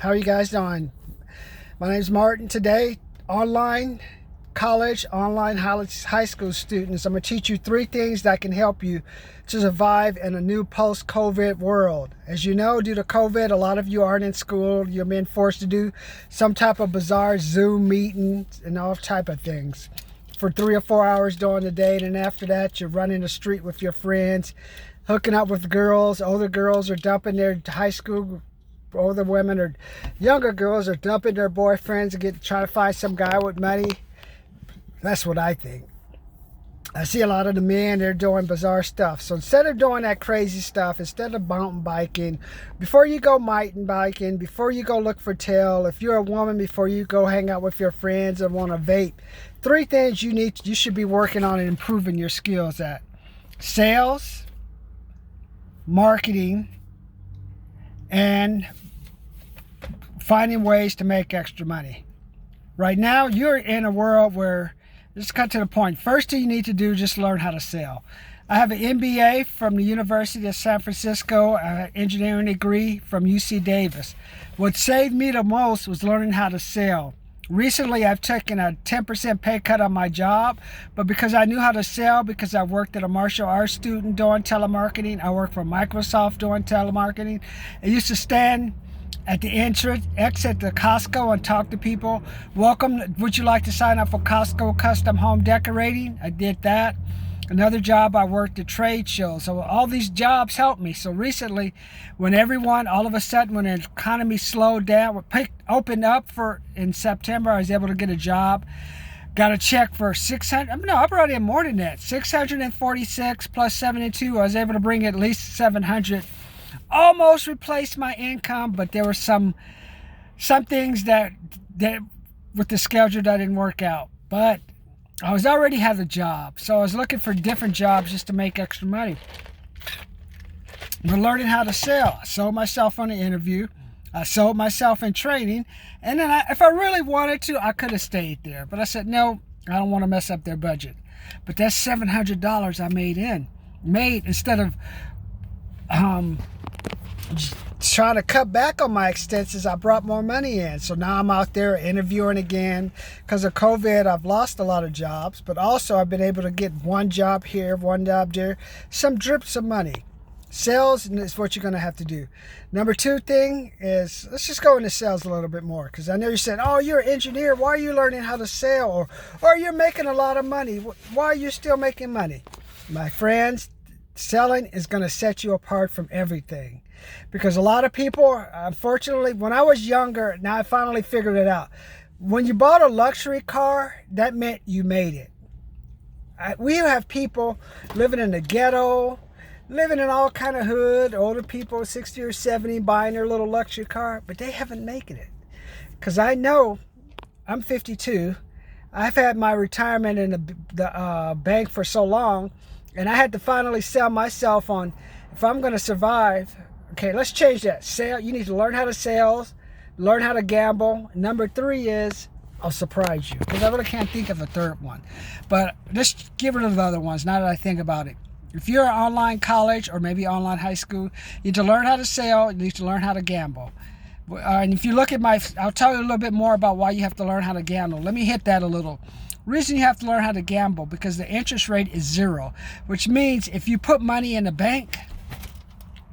How are you guys doing? My name is Martin. Today, online college, online high school students, I'm going to teach you 3 things that can help you to survive in a new post-COVID world. As you know, due to COVID, a lot of you aren't in school. You're being forced to do some type of bizarre Zoom meeting and all type of things for 3 or 4 hours during the day. And after that, you're running the street with your friends, hooking up with girls. Older girls are dumping their high school, older women or younger girls are dumping their boyfriends and trying to find some guy with money. That's what I think. I see a lot of the men, they're doing bizarre stuff. So instead of doing that crazy stuff, instead of mountain biking, before you go mountain biking, before you go look for tail, if you're a woman, before you go hang out with your friends and want to vape, 3 things you should be working on and improving your skills at: sales, marketing, and finding ways to make extra money. Right now, you're in a world where, just cut to the point. First thing you need to do is just learn how to sell. I have an MBA from the University of San Francisco, an engineering degree from UC Davis. What saved me the most was learning how to sell. Recently, I've taken a 10% pay cut on my job, but because I knew how to sell, because I worked at a martial arts student doing telemarketing, I worked for Microsoft doing telemarketing. I used to stand at the exit to Costco and talk to people. Welcome, would you like to sign up for Costco custom home decorating? I did that. Another job, I worked at trade shows. So all these jobs helped me. So recently, when all of a sudden, when the economy slowed down, opened up in September, I was able to get a job. Got a check for I brought in more than that. 646 plus 72. I was able to bring at least 700. Almost replaced my income, but there were some things that with the schedule that didn't work out. But I already had a job, so I was looking for different jobs just to make extra money. But learning how to sell. I sold myself on the interview. I sold myself in training, and then if I really wanted to, I could have stayed there. But I said, no, I don't want to mess up their budget. But that's $700 I made instead of trying to cut back on my expenses. I brought more money in. So now I'm out there interviewing again. Because of COVID, I've lost a lot of jobs, but also I've been able to get one job here, one job there, some drips of money. Sales is what you're going to have to do. Number 2 thing is, let's just go into sales a little bit more, because I know you said, oh, you're an engineer, why are you learning how to sell? Or you're making a lot of money, why are you still making money? My friends, selling is going to set you apart from everything. Because a lot of people, unfortunately, when I was younger, now I finally figured it out. When you bought a luxury car, that meant you made it. We have people living in the ghetto, living in all kind of hood, older people, 60 or 70, buying their little luxury car, but they haven't made it. Because I know, I'm 52, I've had my retirement in the bank for so long, and I had to finally sell myself on, if I'm going to survive. Okay, let's change that. You need to learn how to sell, learn how to gamble. Number 3 is, I'll surprise you, because I really can't think of a third one. But let's get rid of the other ones now that I think about it. If you're an online college or maybe online high school, you need to learn how to sell, you need to learn how to gamble. And if you look at I'll tell you a little bit more about why you have to learn how to gamble. Let me hit that a little. Reason you have to learn how to gamble, because the interest rate is 0, which means if you put money in the bank,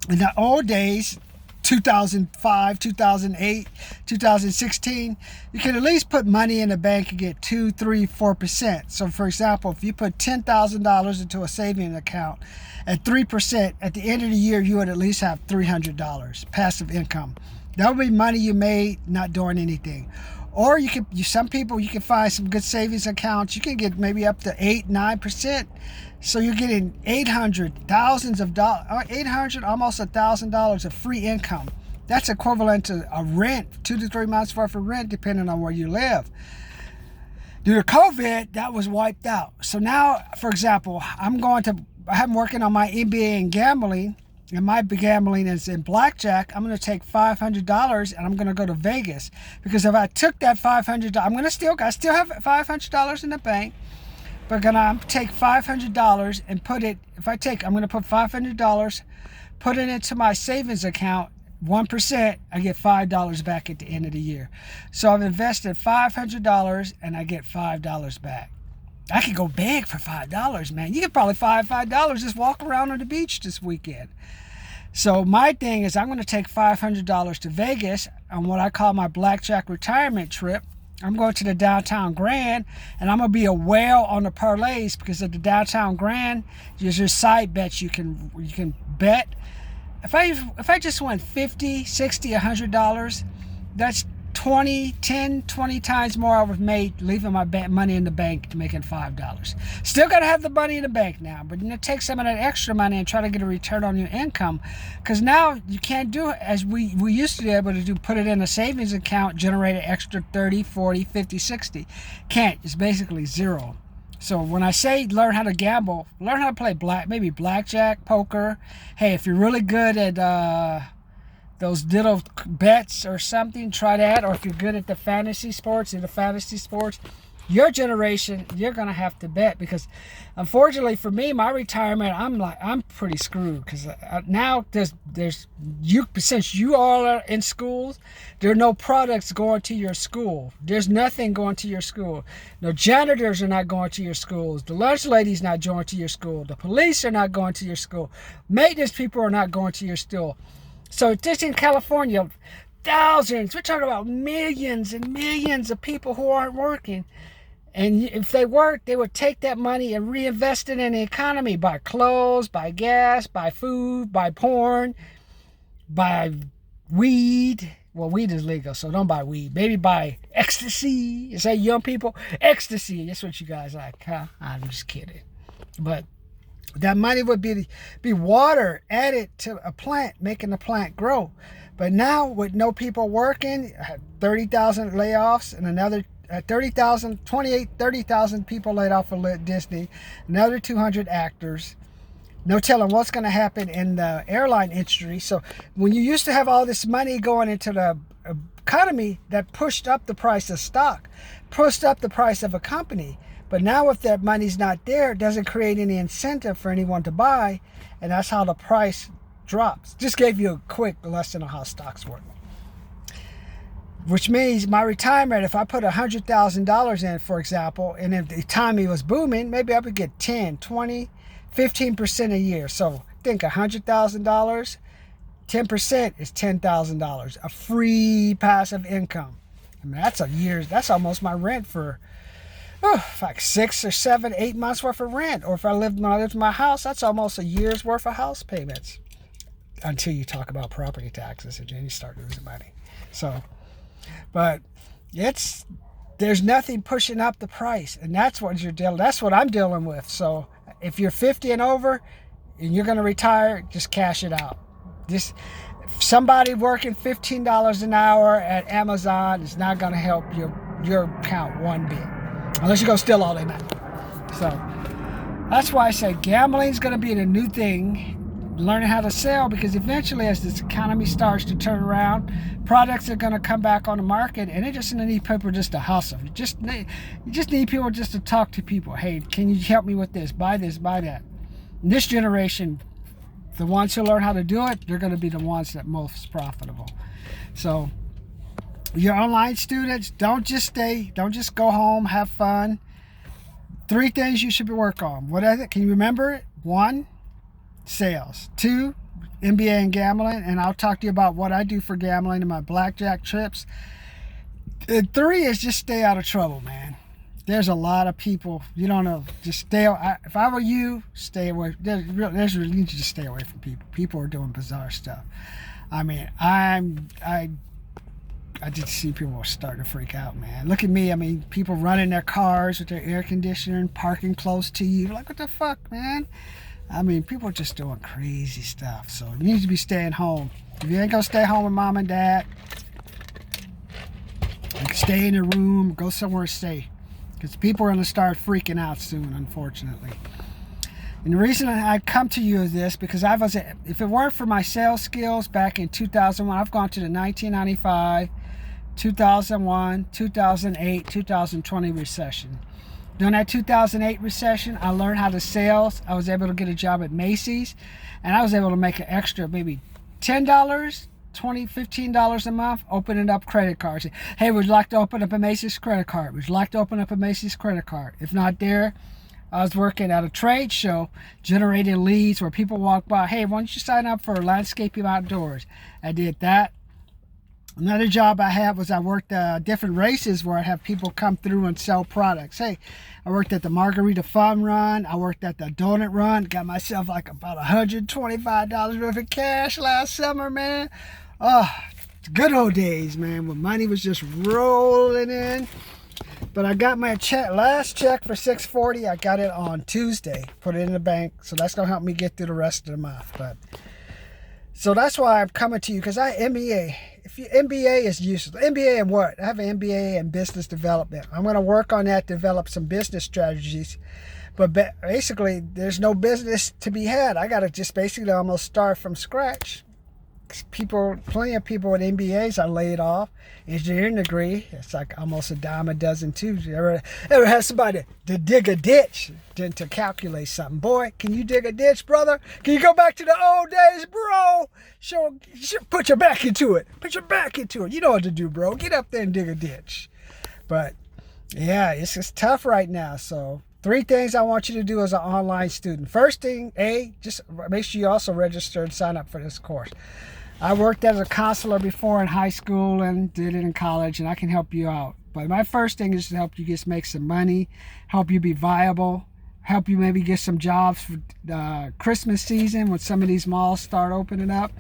in the old days, 2005, 2008, 2016, you can at least put money in the bank and get 2, 3, 4%. So for example, if you put $10,000 into a savings account at 3%, at the end of the year, you would at least have $300 passive income. That would be money you made not doing anything. Or some people, you can find some good savings accounts. You can get maybe up to 8, 9%. So you're getting $800, almost $1,000 of free income. That's equivalent to a rent, 2 to 3 months worth of rent, depending on where you live. Due to COVID, that was wiped out. So now, for example, I'm working on my MBA in gambling, and my gambling is in blackjack. I'm going to take $500 and I'm going to go to Vegas, because if I took that $500, I still have $500 in the bank, but I'm going to take $500 and I'm going to put $500, put it into my savings account 1%, I get $5 back at the end of the year. So I've invested $500 and I get $5 back. I could go big for $5, man. You could probably find $5 just walk around on the beach this weekend. So my thing is I'm going to take $500 to Vegas on what I call my blackjack retirement trip. I'm going to the downtown Grand, and I'm going to be a whale on the parlays because at the downtown Grand, there's your side bets you can bet. If I just won $50, $60, $100, that's 20 times more I would have made leaving my money in the bank to making $5. Still got to have the money in the bank now, but take some of that extra money and try to get a return on your income, because now you can't do it as we used to be able to do, put it in a savings account, generate an extra 30, 40, 50, 60. Can't. It's basically zero. So when I say learn how to gamble, learn how to play maybe blackjack, poker. Hey, if you're really good at those little bets or something, try that. Or if you're good at the fantasy sports, your generation, you're gonna have to bet, because unfortunately for me, my retirement, I'm pretty screwed, because now since you all are in schools, there are no products going to your school. There's nothing going to your school. No janitors are not going to your schools. The lunch lady's not going to your school. The police are not going to your school. Maintenance people are not going to your school. So just in California, thousands, we're talking about millions and millions of people who aren't working. And if they worked, they would take that money and reinvest it in the economy, buy clothes, buy gas, buy food, buy porn, buy weed. Well, weed is legal, so don't buy weed. Maybe buy ecstasy. You say young people, ecstasy. That's what you guys like, huh? I'm just kidding. But that money would be water added to a plant, making the plant grow. But now with no people working, 30,000 layoffs and another 30,000 people laid off for Disney, another 200 actors. No telling what's going to happen in the airline industry. So when you used to have all this money going into the economy, that pushed up the price of stock, pushed up the price of a company. But now if that money's not there, it doesn't create any incentive for anyone to buy, and that's how the price drops. Just gave you a quick lesson on how stocks work. Which means my retirement, if I put $100,000 in, for example, and if the economy was booming, maybe I would get 10, 20, 15% a year. So think $100,000, 10% is $10,000, a free passive income. I mean, that's almost my rent for like 6 or 7, 8 months worth of rent. Or when I lived in my house, that's almost a year's worth of house payments. Until you talk about property taxes, and then you start losing money. So, but there's nothing pushing up the price, and that's what I'm dealing with. So if you're 50 and over and you're going to retire, just cash it out. Somebody working $15 an hour at Amazon is not going to help your account one bit, unless you go steal all day night. So that's why I say gambling's going to be the new thing. Learning how to sell, because eventually as this economy starts to turn around, products are going to come back on the market, and it just need people just to hustle. You just need people just to talk to people. Hey, can you help me with this, buy that. And this generation, the ones who learn how to do it, they're going to be the ones that most profitable. So your online students, don't just go home, have fun. 3 things you should work on. What is it? Can you remember it? 1, sales. 2, NBA and gambling, and I'll talk to you about what I do for gambling and my blackjack trips. And 3 is just stay out of trouble, man. There's a lot of people, you don't know, just if I were you, stay away. You need to just stay away from people. People are doing bizarre stuff. I mean, I just see people starting to freak out, man. Look at me. I mean, people running their cars with their air conditioning, parking close to you. Like, what the fuck, man? I mean, people are just doing crazy stuff. So you need to be staying home. If you ain't gonna stay home with mom and dad, you can stay in your room, go somewhere safe. Because people are gonna start freaking out soon, unfortunately. And the reason I come to you is this, because if it weren't for my sales skills back in 2001, I've gone to the 1995, 2001, 2008, 2020 recession. During that 2008 recession, I learned how to sales. I was able to get a job at Macy's, and I was able to make an extra maybe $10 $20, $15 a month, opening up credit cards. Hey, would you like to open up a Macy's credit card? Would you like to open up a Macy's credit card? If not there, I was working at a trade show, generating leads where people walk by. Hey, why don't you sign up for landscaping outdoors? I did that. Another job I had was I worked different races where I have people come through and sell products. Hey, I worked at the Margarita Fun Run. I worked at the Donut Run. Got myself like about $125 worth of cash last summer, man. Oh, good old days, man, when money was just rolling in. But I got my last check for $640. I got it on Tuesday. Put it in the bank. So that's going to help me get through the rest of the month. So that's why I'm coming to you, because I MBA. MBA is useless. MBA in what? I have an MBA in business development. I'm going to work on that, develop some business strategies. But basically, there's no business to be had. I got to just basically almost start from scratch. Plenty of people with MBAs are laid off. Engineering degree, it's like almost a dime a dozen too. You ever had somebody to dig a ditch to calculate something? Boy, can you dig a ditch, brother? Can you go back to the old days, bro? Put your back into it. Put your back into it. You know what to do, bro. Get up there and dig a ditch. But yeah, it's just tough right now. So 3 things I want you to do as an online student. First thing, just make sure you also register and sign up for this course. I worked as a counselor before in high school and did it in college, and I can help you out. But my first thing is to help you just make some money, help you be viable, help you maybe get some jobs for Christmas season when some of these malls start opening up.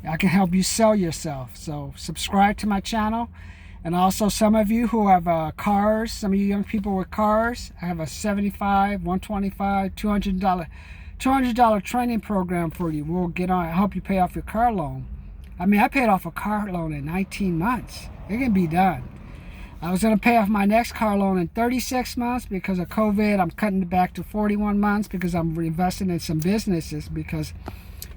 I can help you sell yourself. So subscribe to my channel. And also some of you who have cars, some of you young people with cars, I have a $75, $125, $200 training program for you. We'll get on, help you pay off your car loan. I mean, I paid off a car loan in 19 months. It can be done. I was going to pay off my next car loan in 36 months because of COVID. I'm cutting it back to 41 months because I'm reinvesting in some businesses, because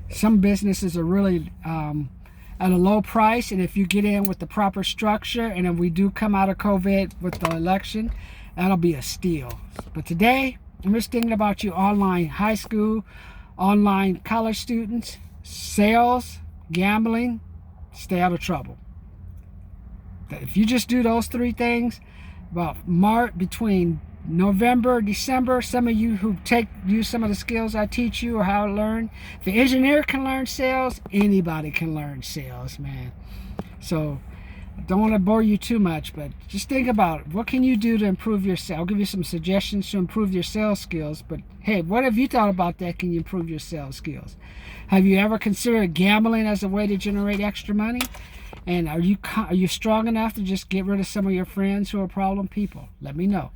some businesses are really at a low price. And if you get in with the proper structure, and if we do come out of COVID with the election, that'll be a steal. But today, I'm just thinking about you online high school, online college students, sales, gambling. Stay out of trouble. If you just do those 3 things, between November, December, some of you who use some of the skills I teach you or how to learn. If an engineer can learn sales, anybody can learn sales, man. So I don't want to bore you too much, but just think about it. What can you do to improve your sales? I'll give you some suggestions to improve your sales skills. But hey, what have you thought about that? Can you improve your sales skills? Have you ever considered gambling as a way to generate extra money? And are you strong enough to just get rid of some of your friends who are problem people? Let me know.